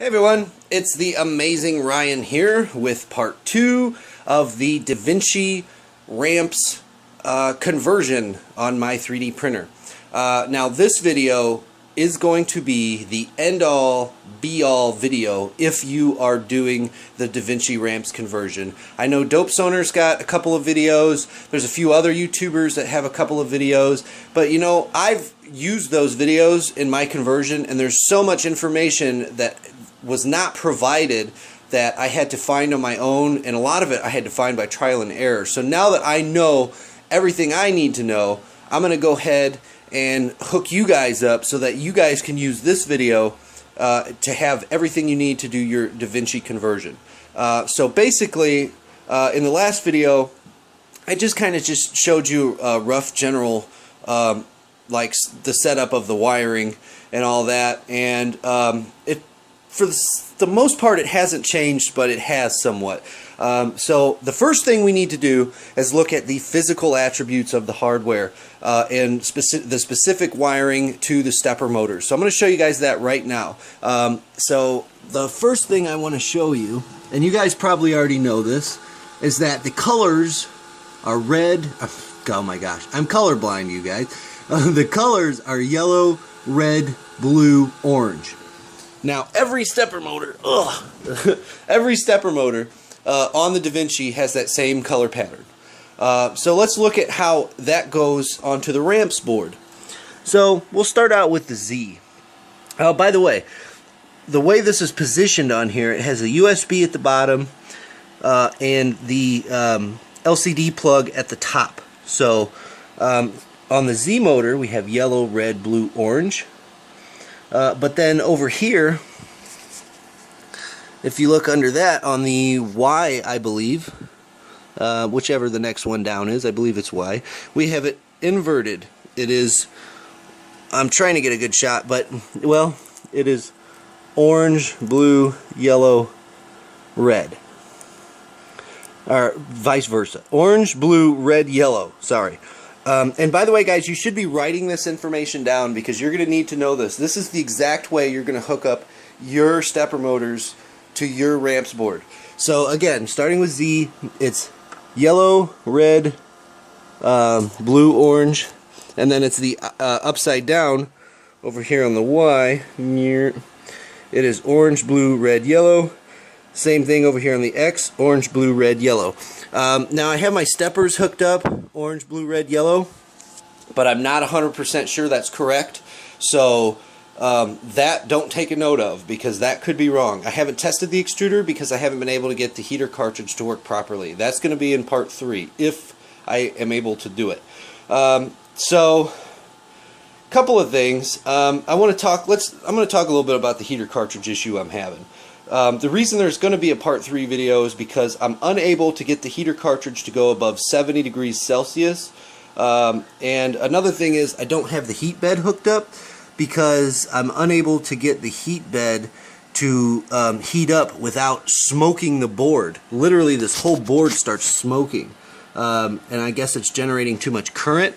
Hey everyone, it's the amazing Ryan here with part 2 of the Vinci RAMPS conversion on my 3D printer. Now this video is going to be the end-all, be-all video if you are doing the Vinci RAMPS conversion. I know DopeSoner's got a couple of videos, there's a few other YouTubers that have a couple of videos, but you know, I've used those videos in my conversion and there's so much information that was not provided that I had to find on my own, and a lot of it I had to find by trial and error. So now that I know everything I need to know, I'm going to go ahead and hook you guys up so that you guys can use this video to have everything you need to do your Vinci conversion. So basically, in the last video, I just kind of showed you a rough general like the setup of the wiring and all that, and for the most part it hasn't changed, but it has somewhat. So the first thing we need to do is look at the physical attributes of the hardware and the specific wiring to the stepper motors. So I'm going to show you guys that right now. So the first thing I want to show you, and you guys probably already know this, is that the colors are red. Oh my gosh, I'm colorblind, you guys. The colors are yellow, red, blue, orange. Now, every stepper motor, every stepper motor on the Vinci has that same color pattern. So let's look at how that goes onto the RAMPS board. So we'll start out with the Z. By the way this is positioned on here, it has a USB at the bottom and the LCD plug at the top. So on the Z motor we have yellow, red, blue, orange. But then over here, if you look under that on the Y, I believe, whichever the next one down is, I believe it's Y, we have it inverted. It is, I'm trying to get a good shot, but, well, it is orange, blue, yellow, red. Or vice versa. Orange, blue, red, yellow. Sorry. And by the way, guys, you should be writing this information down because you're going to need to know this. This is the exact way you're going to hook up your stepper motors to your RAMPS board. So again, starting with Z, it's yellow, red, blue, orange, and then it's the upside down over here on the Y. It is orange, blue, red, yellow. Same thing over here on the X, orange, blue, red, yellow. Now I have my steppers hooked up, orange, blue, red, yellow, but I'm not 100% sure that's correct. So that don't take a note of, because that could be wrong. I haven't tested the extruder because I haven't been able to get the heater cartridge to work properly. That's going to be in part 3 if I am able to do it. So couple of things. I'm going to talk a little bit about the heater cartridge issue I'm having. The reason there's going to be a part 3 video is because I'm unable to get the heater cartridge to go above 70 degrees Celsius. And another thing is I don't have the heat bed hooked up because I'm unable to get the heat bed to heat up without smoking the board. Literally this whole board starts smoking. And I guess it's generating too much current.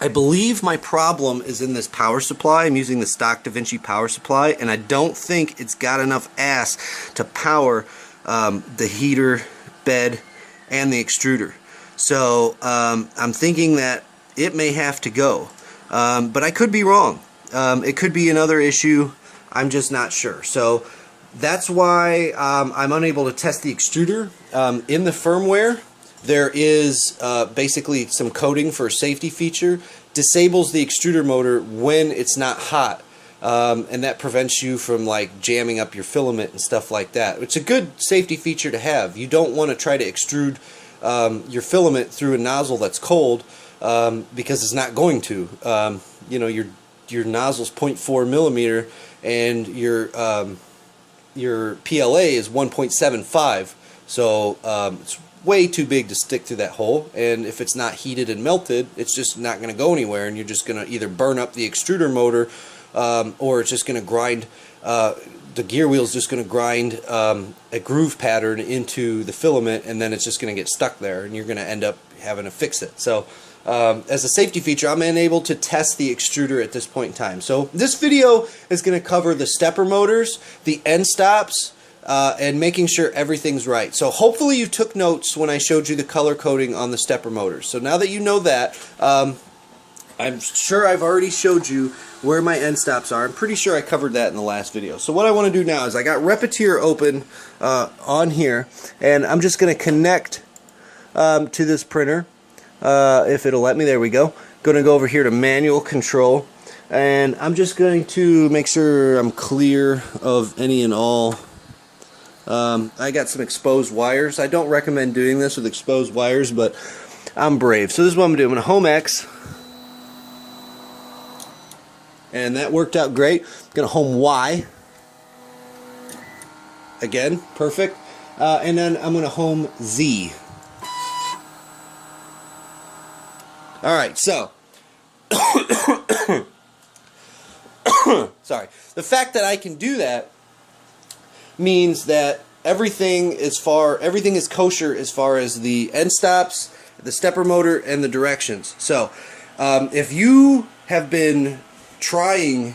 I believe my problem is in this power supply. I'm using the stock Vinci power supply, and I don't think it's got enough ass to power the heater, bed, and the extruder. So I'm thinking that it may have to go. But I could be wrong. It could be another issue. I'm just not sure. So that's why I'm unable to test the extruder. In the firmware, there is basically some coding for a safety feature. Disables the extruder motor when it's not hot, and that prevents you from like jamming up your filament and stuff like that. It's a good safety feature to have. You don't want to try to extrude your filament through a nozzle that's cold because it's not going to. You know, your nozzle's 0.4 millimeter and your PLA is 1.75, so it's way too big to stick through that hole, and if it's not heated and melted, it's just not going to go anywhere, and you're just going to either burn up the extruder motor or it's just going to grind, the gear wheel's just going to grind a groove pattern into the filament, and then it's just going to get stuck there and you're going to end up having to fix it. So as a safety feature, I'm unable to test the extruder at this point in time. So this video is going to cover the stepper motors, the end stops, and making sure everything's right. So hopefully you took notes when I showed you the color coding on the stepper motors. So now that you know that, I'm sure I've already showed you where my end stops are. I'm pretty sure I covered that in the last video. So what I want to do now is I got Repetier open on here, and I'm just going to connect to this printer. If it'll let me. There we go. Going to go over here to manual control, and I'm just going to make sure I'm clear of any and all. I got some exposed wires. I don't recommend doing this with exposed wires, but I'm brave. So this is what I'm going to do. I'm going to home X, and that worked out great. I'm going to home Y. Again, perfect. And then I'm going to home Z. Alright, so sorry. The fact that I can do that means that everything is kosher as far as the end stops, the stepper motor, and the directions. So if you have been trying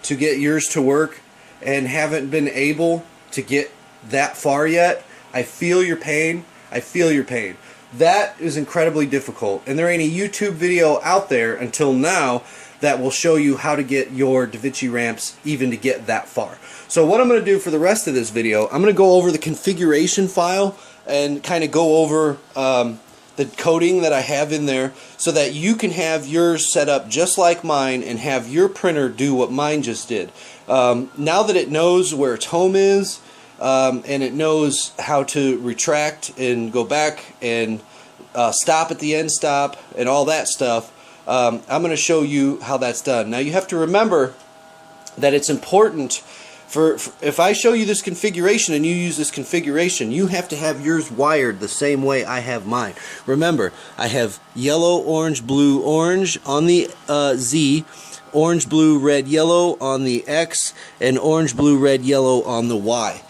to get yours to work and haven't been able to get that far yet, I feel your pain. I feel your pain. That is incredibly difficult, and there ain't a YouTube video out there until now that will show you how to get your Vinci ramps even to get that far. So what I'm going to do for the rest of this video, I'm going to go over the configuration file and kind of go over the coding that I have in there so that you can have yours set up just like mine and have your printer do what mine just did. Now that it knows where its home is, and it knows how to retract and go back and stop at the end stop and all that stuff, I'm going to show you how that's done. Now you have to remember that it's important for if I show you this configuration and you use this configuration, you have to have yours wired the same way I have mine. Remember, I have yellow, orange, blue, orange on the Z, orange, blue, red, yellow on the X, and orange, blue, red, yellow on the Y.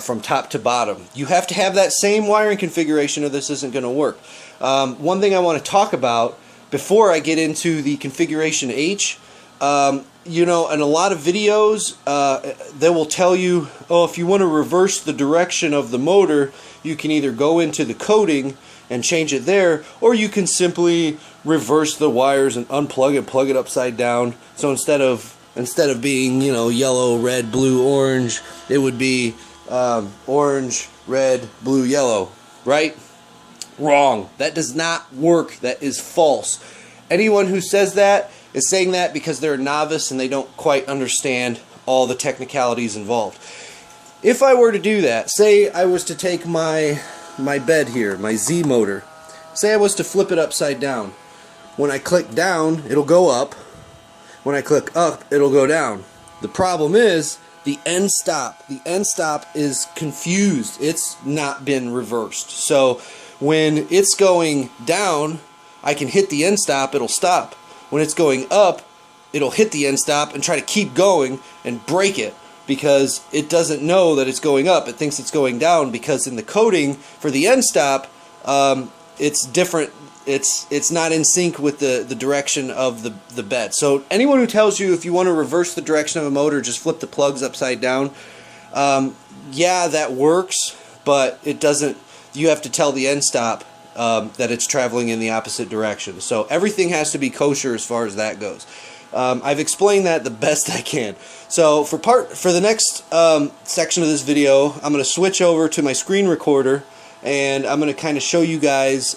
From top to bottom. You have to have that same wiring configuration or this isn't going to work. One thing I want to talk about before I get into the configuration H, you know, in a lot of videos they will tell you, oh, if you want to reverse the direction of the motor, you can either go into the coding and change it there, or you can simply reverse the wires and unplug and plug it upside down. So instead of being, you know, yellow, red, blue, orange, it would be orange, red, blue, yellow, right? Wrong. That does not work. That is false. Anyone who says that is saying that because they're a novice and they don't quite understand all the technicalities involved. If I were to do that, say I was to take my bed here, my Z motor, say I was to flip it upside down. When I click down, it'll go up. When I click up, it'll go down. The problem is the end stop. The end stop is confused. It's not been reversed. So when it's going down, I can hit the end stop, it'll stop. When it's going up, it'll hit the end stop and try to keep going and break it because it doesn't know that it's going up. It thinks it's going down because in the coding for the end stop, it's different. It's not in sync with the direction of the bed. So anyone who tells you if you want to reverse the direction of a motor, just flip the plugs upside down, yeah, that works, but it doesn't. You have to tell the end stop that it's traveling in the opposite direction. So everything has to be kosher as far as that goes. I've explained that the best I can. So for the next section of this video, I'm going to switch over to my screen recorder, and I'm going to kind of show you guys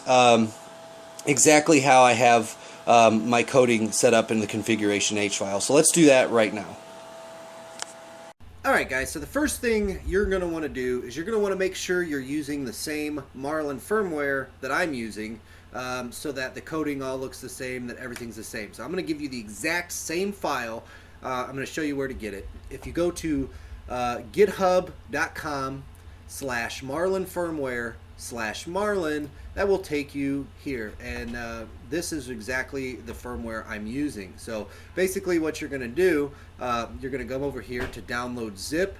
exactly how I have my coding set up in the configuration H file. So let's do that right now. Alright guys, so the first thing you're going to want to do is you're going to want to make sure you're using the same Marlin firmware that I'm using, so that the coding all looks the same, that everything's the same. So I'm going to give you the exact same file. I'm going to show you where to get it. If you go to github.com/Marlin Firmware/Marlin, that will take you here, and this is exactly the firmware I'm using. So basically what you're going to do, you're going to come over here to download zip,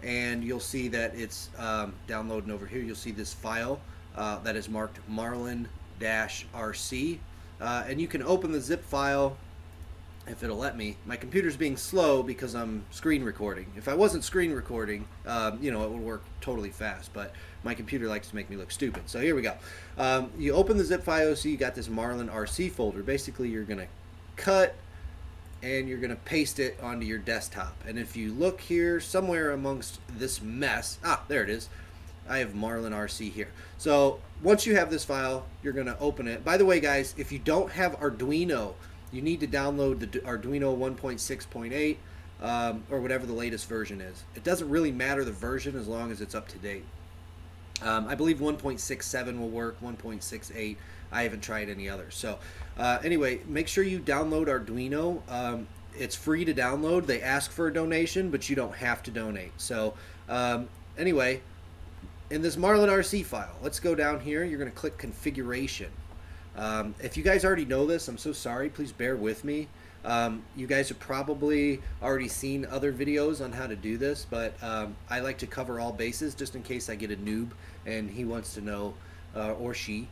and you'll see that it's downloading over here. You'll see this file that is marked Marlin-RC. and you can open the zip file if it'll let me. My computer's being slow because I'm screen recording. If I wasn't screen recording, you know, it would work totally fast, but my computer likes to make me look stupid. So here we go. You open the zip file, so you got this Marlin RC folder. Basically, you're going to cut and you're going to paste it onto your desktop. And if you look here, somewhere amongst this mess, there it is. I have Marlin RC here. So once you have this file, you're going to open it. By the way, guys, if you don't have Arduino, you need to download the Arduino 1.6.8 or whatever the latest version is. It doesn't really matter the version as long as it's up to date. I believe 1.67 will work, 1.68. I haven't tried any others. So anyway, make sure you download Arduino. It's free to download. They ask for a donation, but you don't have to donate. So anyway, in this Marlin RC file, let's go down here. You're going to click Configuration. If you guys already know this, I'm so sorry. Please bear with me. You guys have probably already seen other videos on how to do this, but I like to cover all bases just in case I get a noob and he wants to know, or she,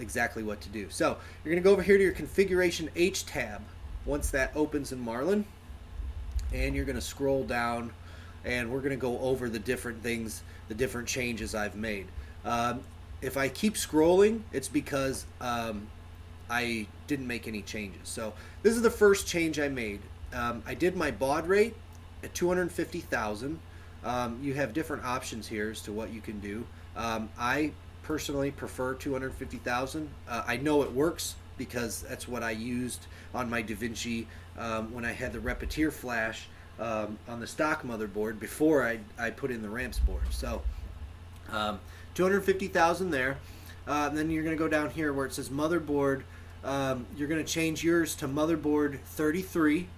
exactly what to do. So you're going to go over here to your Configuration H tab once that opens in Marlin, and you're going to scroll down, and we're going to go over the different things, the different changes I've made. If I keep scrolling, it's because I didn't make any changes. So this is the first change I made. I did my baud rate at 250,000. You have different options here as to what you can do. I personally prefer 250,000. I know it works because that's what I used on my Vinci when I had the Repetier flash on the stock motherboard before I put in the RAMPS board. So 250,000 there. And then you're going to go down here where it says motherboard. You're going to change yours to motherboard 33.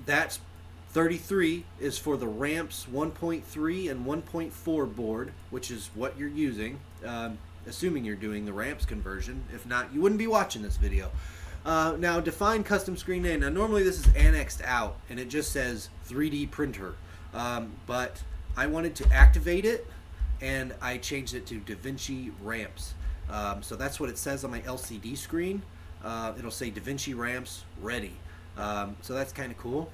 That's 33 is for the RAMPS 1.3 and 1.4 board, which is what you're using, assuming you're doing the RAMPS conversion. If not, you wouldn't be watching this video. Now, define custom screen name. Now, normally this is annexed out, and it just says 3D printer. But I wanted to activate it, and I changed it to Vinci RAMPS. So that's what it says on my LCD screen. It'll say Vinci RAMPS ready. So that's kind of cool.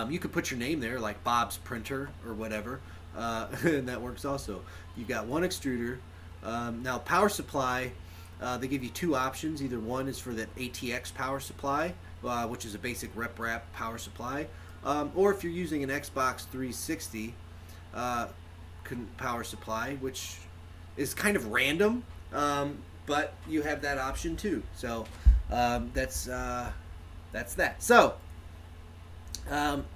You could put your name there, like Bob's Printer or whatever, and that works also. You've got one extruder. Now power supply, they give you two options. Either one is for the ATX power supply, which is a basic rep wrap power supply, or if you're using an Xbox 360 power supply, which is kind of random, but you have that option too. So that's that. So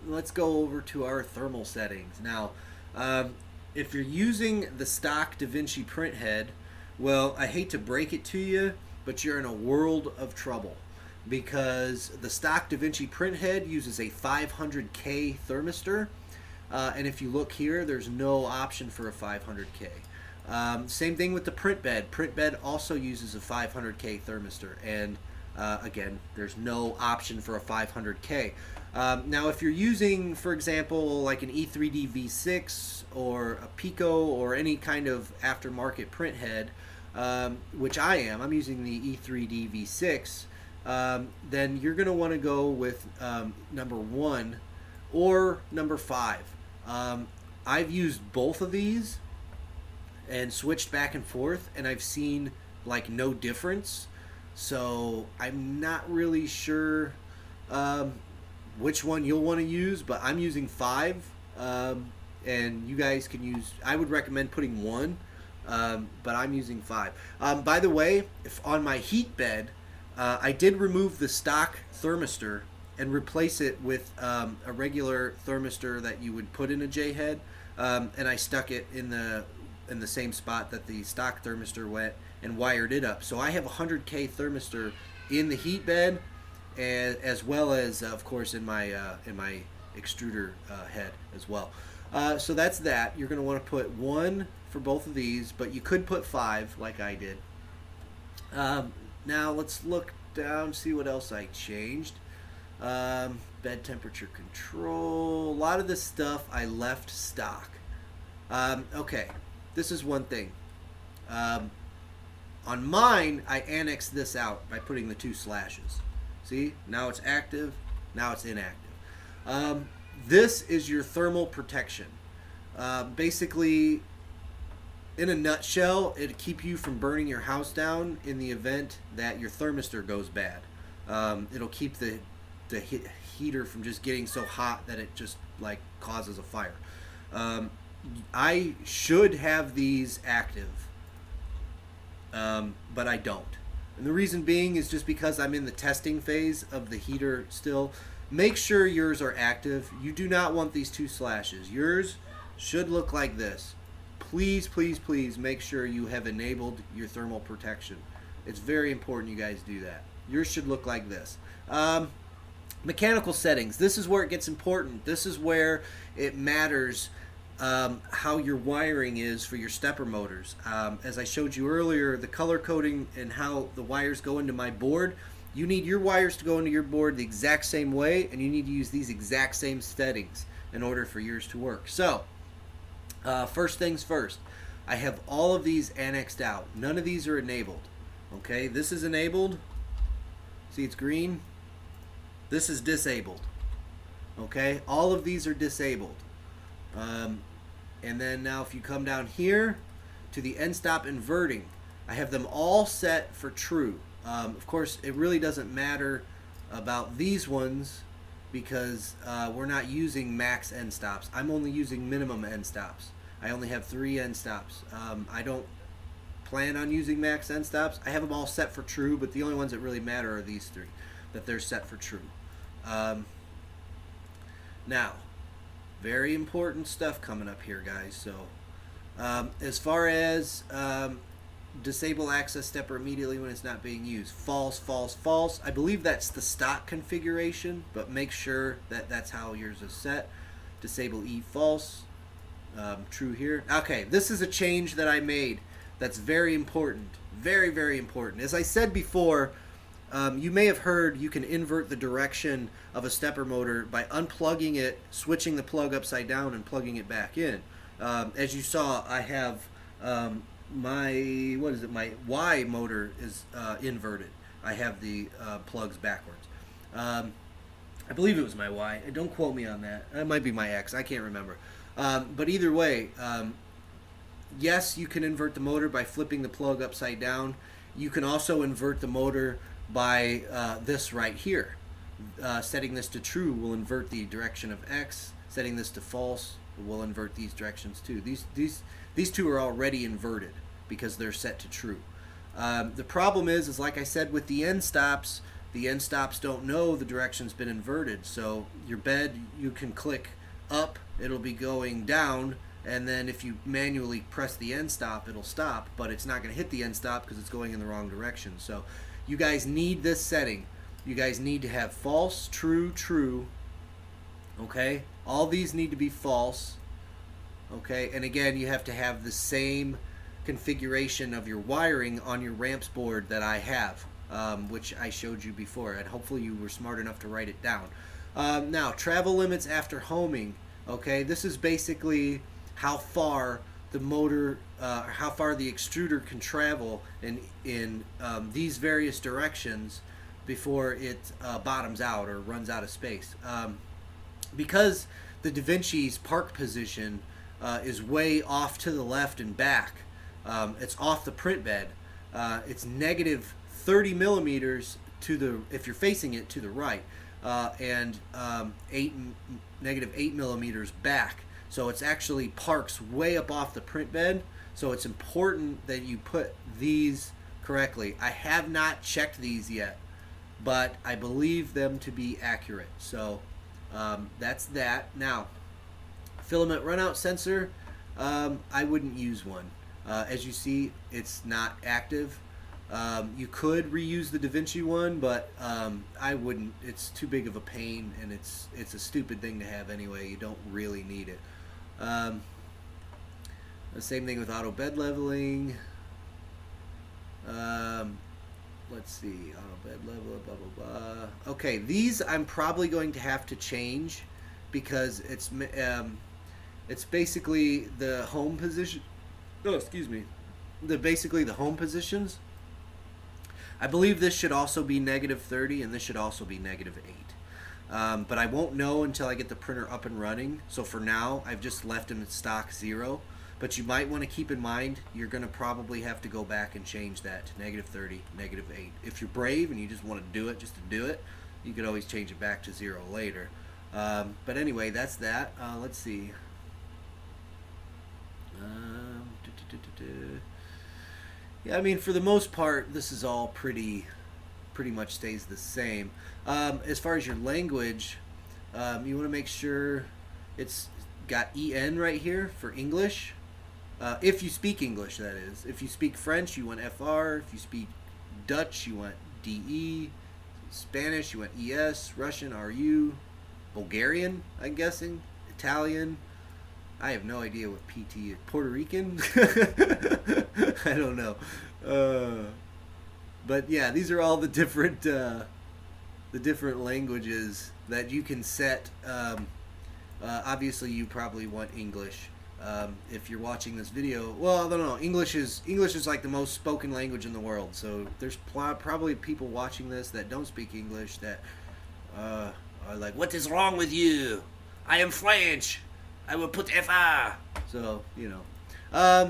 let's go over to our thermal settings. Now, if you're using the stock DaVinci printhead, well, I hate to break it to you, but you're in a world of trouble because the stock DaVinci printhead uses a 500K thermistor. And if you look here, there's no option for a 500K. Same thing with the print bed. Print bed also uses a 500K thermistor, and again, there's no option for a 500K. Now, if you're using, for example, like an E3D V6 or a Pico or any kind of aftermarket printhead, which I'm using the E3D V6, then you're going to want to go with number 1 or number 5. I've used both of these and switched back and forth, and I've seen like no difference. So I'm not really sure which one you'll want to use, but I'm using 5, and you guys can use, I would recommend putting 1, but I'm using 5. By the way, if on my heat bed, I did remove the stock thermistor and replace it with a regular thermistor that you would put in a J-head, and I stuck it in the same spot that the stock thermistor went and wired it up. So I have a 100K thermistor in the heat bed, as well as of course in my extruder head as well. So that's that. You're going to want to put 1 for both of these, but you could put 5 like I did. Now let's look down, see what else I changed. Bed temperature control. A lot of this stuff I left stock. Okay, this is one thing. On mine, I annexed this out by putting the 2 slashes. See, now it's active, now it's inactive. This is your thermal protection. Basically, in a nutshell, it'll keep you from burning your house down in the event that your thermistor goes bad. It'll keep the heater from just getting so hot that it just like causes a fire. I should have these active, but I don't. And the reason being is just because I'm in the testing phase of the heater still. Make sure yours are active. You do not want these 2 slashes. Yours should look like this. Please, please, please make sure you have enabled your thermal protection. It's very important you guys do that. Yours should look like this. Mechanical settings. This is where it gets important. This is where it matters how your wiring is for your stepper motors. As I showed you earlier, the color coding and how the wires go into my board, you need your wires to go into your board the exact same way, and you need to use these exact same settings in order for yours to work. So, first things first, I have all of these annexed out. None of these are enabled. Okay, this is enabled. See, it's green. This is disabled. Okay, all of these are disabled. And then now if you come down here to the end stop inverting, I have them all set for true. Of course, it really doesn't matter about these ones because we're not using max end stops. I'm only using minimum end stops. I only have 3 end stops. I don't plan on using max end stops. I have them all set for true, but the only ones that really matter are these 3, that they're set for true. Now, very important stuff coming up here, guys. So, as far as disable access stepper immediately when it's not being used, false, false, false. I believe that's the stock configuration, but make sure that that's how yours is set. Disable E, false. True here. Okay, this is a change that I made that's very important. Very, very important. As I said before, you may have heard you can invert the direction of a stepper motor by unplugging it, switching the plug upside down, and plugging it back in. As you saw, I have my Y motor is inverted. I have the plugs backwards. I believe it was my Y. Don't quote me on that. It might be my X. I can't remember. But either way, yes, you can invert the motor by flipping the plug upside down. You can also invert the motor by this right here. Setting this to true will invert the direction of X. Setting this to false will invert these directions too. These 2 are already inverted because they're set to true. The problem is like I said with the end stops don't know the direction's been inverted. So your bed, you can click up, it'll be going down, and then if you manually press the end stop, it'll stop, but it's not going to hit the end stop because it's going in the wrong direction. So you guys need this setting. You guys need to have false, true, true. Okay? All these need to be false. Okay? And again, you have to have the same configuration of your wiring on your RAMPS board that I have, which I showed you before, and hopefully you were smart enough to write it down. Now, travel limits after homing. Okay? This is basically how far the motor, how far the extruder can travel in these various directions before it bottoms out or runs out of space. Because the Da Vinci's park position is way off to the left and back, it's off the print bed. It's negative 30 millimeters to the, if you're facing it, to the right, and negative 8 millimeters back. So it's actually parks way up off the print bed. So it's important that you put these correctly. I have not checked these yet, but I believe them to be accurate. So that's that. Now, filament runout sensor, I wouldn't use one. As you see, it's not active. You could reuse the Da Vinci one, but I wouldn't. It's too big of a pain, and it's a stupid thing to have anyway. You don't really need it. The same thing with auto bed leveling. Let's see, auto bed level, blah blah blah. Okay, these I'm probably going to have to change because it's basically the home position. Oh, excuse me. Basically the home positions. I believe this should also be -30 and this should also be -8. But I won't know until I get the printer up and running. So for now, I've just left them at stock 0. But you might want to keep in mind, you're going to probably have to go back and change that to -30, -8. If you're brave and you just want to do it just to do it, you could always change it back to 0 later. But anyway, that's that. Let's see. Yeah, I mean, for the most part, this is all pretty much stays the same. As far as your language, you want to make sure it's got EN right here for English. If you speak English, that is. If you speak French, you want FR. If you speak Dutch, you want DE. Spanish, you want ES. Russian, RU. Bulgarian, I'm guessing. Italian. I have no idea what PT is. Puerto Rican? I don't know. But yeah, these are all the different languages that you can set. Obviously, you probably want English. If you're watching this video, well, I don't know. English is like the most spoken language in the world. So there's probably people watching this that don't speak English that are like, "What is wrong with you? I am French. I will put FR." So, you know.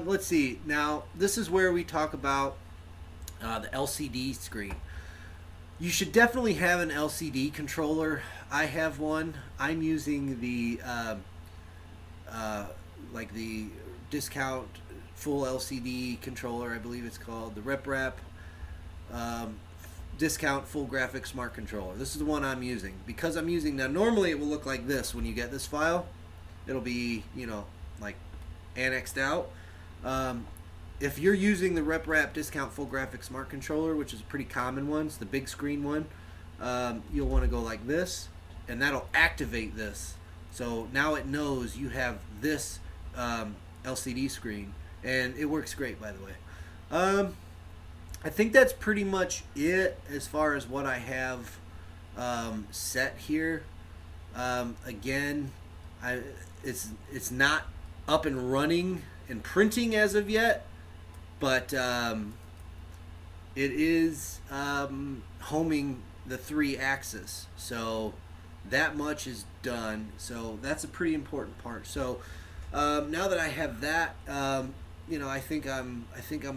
Let's see. Now, this is where we talk about the LCD screen. You should definitely have an LCD controller. I have one. I'm using the like the discount full LCD controller, I believe it's called, the RepRap discount full graphics smart controller. This is the one I'm using because I'm using now. Normally, it will look like this when you get this file. It'll be, you know, like annexed out. If you're using the RepRap discount full graphics smart controller, which is a pretty common one, it's the big screen one, you'll want to go like this, and that'll activate this. So now it knows you have this LCD screen, and it works great, by the way. I think that's pretty much it as far as what I have set here. Again, it's not up and running and printing as of yet, but it is homing the 3-axis, so that much is done. So that's a pretty important part. So now that I have that, you know, I think I'm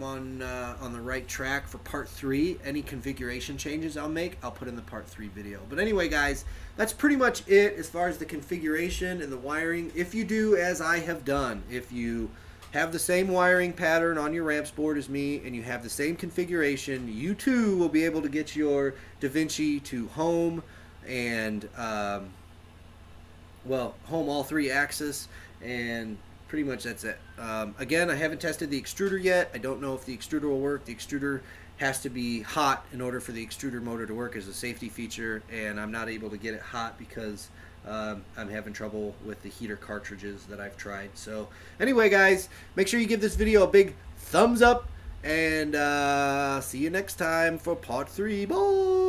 on the right track for part 3. Any configuration changes I'll make, I'll put in the part 3 video. But anyway, guys, that's pretty much it as far as the configuration and the wiring. If you do as I have done, if you have the same wiring pattern on your RAMPS board as me and you have the same configuration, you too will be able to get your DaVinci to home and well, home all 3-axis, and pretty much that's it. Again, I haven't tested the extruder yet. I don't know if the extruder will work. The extruder has to be hot in order for the extruder motor to work as a safety feature, and I'm not able to get it hot because I'm having trouble with the heater cartridges that I've tried. So anyway, guys, make sure you give this video a big thumbs up, and see you next time for part 3. Bye!